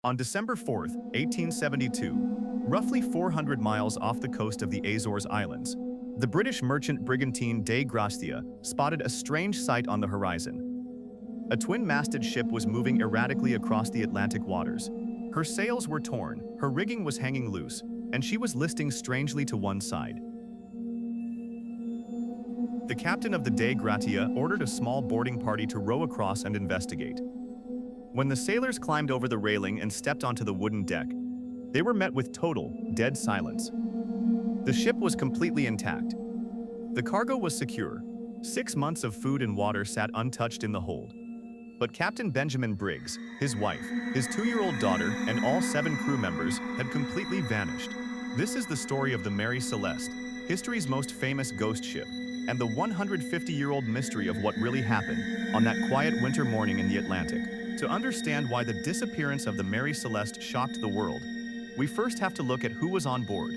On December 4th, 1872, roughly 400 miles off the coast of the Azores Islands, the British merchant brigantine Dei Gratia spotted a strange sight on the horizon. A twin-masted ship was moving erratically across the Atlantic waters. Her sails were torn, her rigging was hanging loose, and she was listing strangely to one side. The captain of the Dei Gratia ordered a small boarding party to row across and investigate. When the sailors climbed over the railing and stepped onto the wooden deck, they were met with total, dead silence. The ship was completely intact. The cargo was secure. 6 months of food and water sat untouched in the hold. But Captain Benjamin Briggs, his wife, his 2-year-old daughter, and all 7 crew members had completely vanished. This is the story of the Mary Celeste, history's most famous ghost ship, and the 150-year-old mystery of what really happened on that quiet winter morning in the Atlantic. To understand why the disappearance of the Mary Celeste shocked the world, we first have to look at who was on board.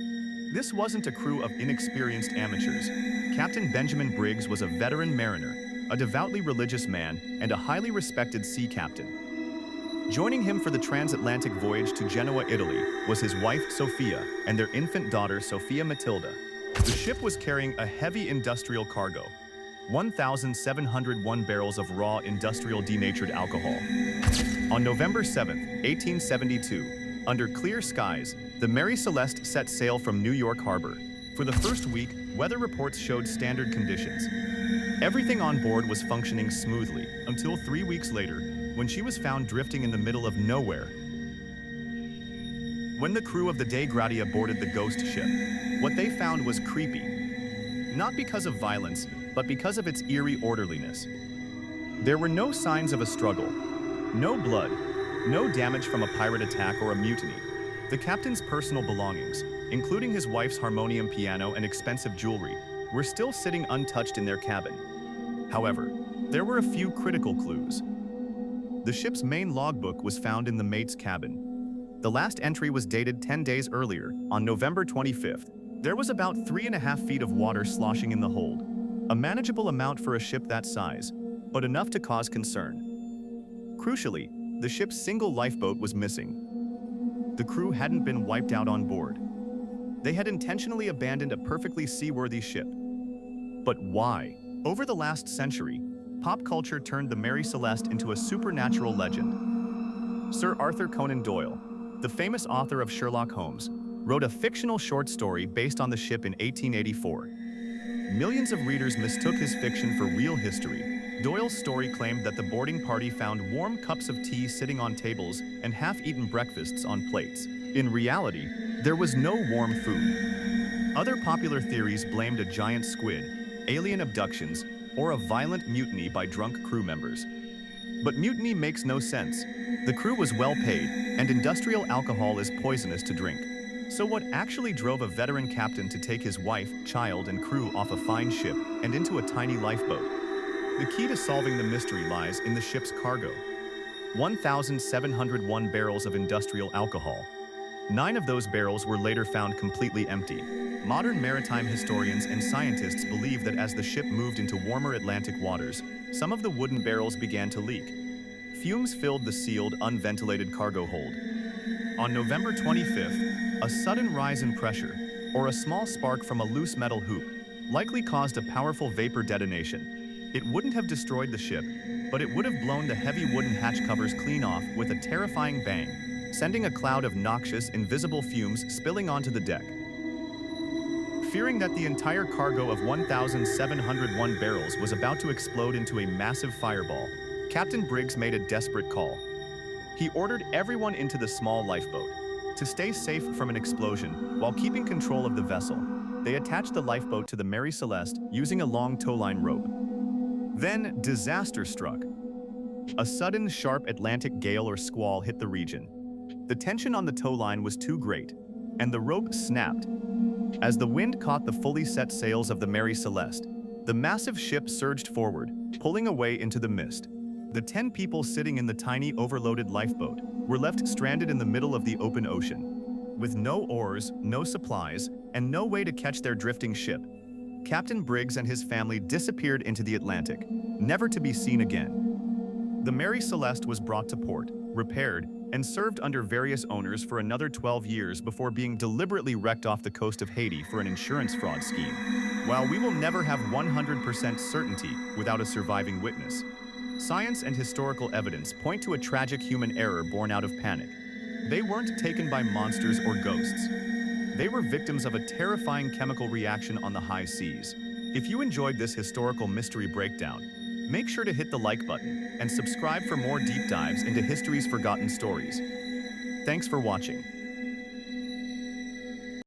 This wasn't a crew of inexperienced amateurs. Captain Benjamin Briggs was a veteran mariner, a devoutly religious man, and a highly respected sea captain. Joining him for the transatlantic voyage to Genoa, Italy, was his wife Sophia and their infant daughter Sophia Matilda. The ship was carrying a heavy industrial cargo, 1,701 barrels of raw industrial denatured alcohol. On November 7, 1872, under clear skies, the Mary Celeste set sail from New York Harbor. For the first week, weather reports showed standard conditions. Everything on board was functioning smoothly until 3 weeks later, when she was found drifting in the middle of nowhere. When the crew of the Dei Gratia boarded the ghost ship, what they found was creepy. Not because of violence, but because of its eerie orderliness. There were no signs of a struggle, no blood, no damage from a pirate attack or a mutiny. The captain's personal belongings, including his wife's harmonium piano and expensive jewelry, were still sitting untouched in their cabin. However, there were a few critical clues. The ship's main logbook was found in the mate's cabin. The last entry was dated 10 days earlier, on November 25th. There was about 3.5 feet of water sloshing in the hold, a manageable amount for a ship that size, but enough to cause concern. Crucially, the ship's single lifeboat was missing. The crew hadn't been wiped out on board. They had intentionally abandoned a perfectly seaworthy ship. But why? Over the last century, pop culture turned the Mary Celeste into a supernatural legend. Sir Arthur Conan Doyle, the famous author of Sherlock Holmes, wrote a fictional short story based on the ship in 1884. Millions of readers mistook his fiction for real history. Doyle's story claimed that the boarding party found warm cups of tea sitting on tables and half-eaten breakfasts on plates. In reality, there was no warm food. Other popular theories blamed a giant squid, alien abductions, or a violent mutiny by drunk crew members. But mutiny makes no sense. The crew was well paid, and industrial alcohol is poisonous to drink. So what actually drove a veteran captain to take his wife, child, and crew off a fine ship and into a tiny lifeboat? The key to solving the mystery lies in the ship's cargo. 1,701 barrels of industrial alcohol. 9 of those barrels were later found completely empty. Modern maritime historians and scientists believe that as the ship moved into warmer Atlantic waters, some of the wooden barrels began to leak. Fumes filled the sealed, unventilated cargo hold. On November 25th, a sudden rise in pressure, or a small spark from a loose metal hoop, likely caused a powerful vapor detonation. It wouldn't have destroyed the ship, but it would have blown the heavy wooden hatch covers clean off with a terrifying bang, sending a cloud of noxious, invisible fumes spilling onto the deck. Fearing that the entire cargo of 1,701 barrels was about to explode into a massive fireball, Captain Briggs made a desperate call. He ordered everyone into the small lifeboat. To stay safe from an explosion while keeping control of the vessel, they attached the lifeboat to the Mary Celeste using a long towline rope. Then, disaster struck. A sudden, sharp Atlantic gale or squall hit the region. The tension on the towline was too great, and the rope snapped. As the wind caught the fully set sails of the Mary Celeste, the massive ship surged forward, pulling away into the mist. The 10 people sitting in the tiny, overloaded lifeboat were left stranded in the middle of the open ocean. With no oars, no supplies, and no way to catch their drifting ship, Captain Briggs and his family disappeared into the Atlantic, never to be seen again. The Mary Celeste was brought to port, repaired, and served under various owners for another 12 years before being deliberately wrecked off the coast of Haiti for an insurance fraud scheme. While we will never have 100% certainty without a surviving witness, science and historical evidence point to a tragic human error born out of panic. They weren't taken by monsters or ghosts. They were victims of a terrifying chemical reaction on the high seas. If you enjoyed this historical mystery breakdown, make sure to hit the like button and subscribe for more deep dives into history's forgotten stories. Thanks for watching.